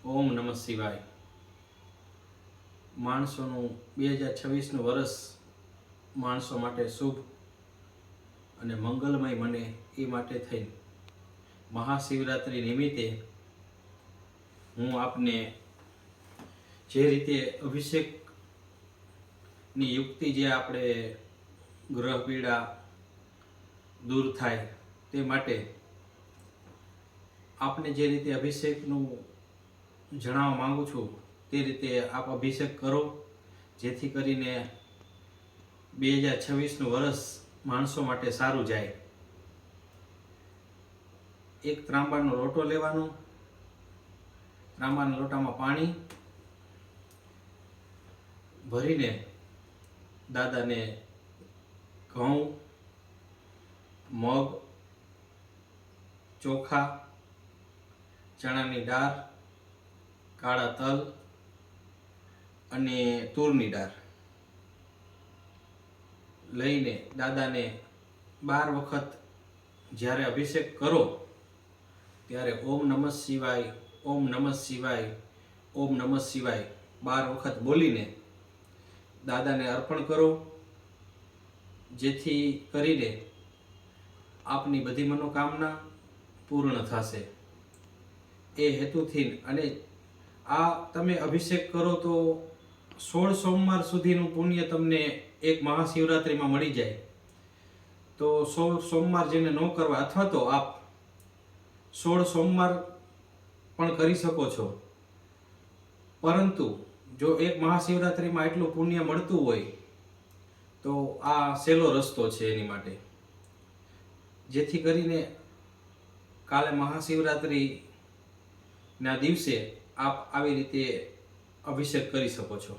ઓમ નમઃ શિવાય. માણસોનું 2026નું વર્ષ માણસો માટે શુભ અને મંગલમય બને એ માટે થઈને મહાશિવરાત્રિ નિમિત્તે હું આપને જે રીતે અભિષેકની યુક્તિ જે આપણે ગ્રહ પીડા દૂર થાય તે માટે આપને જે રીતે અભિષેકનું જણાવવા માંગુ છું તે રીતે આપ અભિષેક કરો, જેથી કરીને 2026નું વર્ષ માણસો માટે સારું જાય. એક ત્રાંબાનો લોટો લેવાનો, ત્રાંબાના લોટામાં પાણી ભરીને દાદાને ઘઉં, મગ, ચોખા, ચણાની દાળ, કાળા તલ અને તુરની દાળ લઈને દાદાને 12 વખત જ્યારે અભિષેક કરો ત્યારે ઓમ નમઃ શિવાય, ઓમ નમઃ શિવાય, ઓમ નમઃ શિવાય 12 વખત બોલીને દાદાને અર્પણ કરો, જેથી કરીને આપની બધી મનોકામના પૂર્ણ થશે. એ હેતુથી અને આ તમે અભિષેક કરો તો 16 સોમવાર સુધીનું પુણ્ય તમને એક મહાશિવરાત્રિમાં મળી જાય. તો 16 સોમવાર જેને ન કરવા અથવા તો આપ 16 સોમવાર પણ કરી શકો છો, પરંતુ જો એક મહાશિવરાત્રિમાં એટલું પુણ્ય મળતું હોય તો આ સહેલો રસ્તો છે એની માટે. જેથી કરીને કાલે મહાશિવરાત્રિના દિવસે આપ આવી રીતે અભિષેક કરી શકો છો.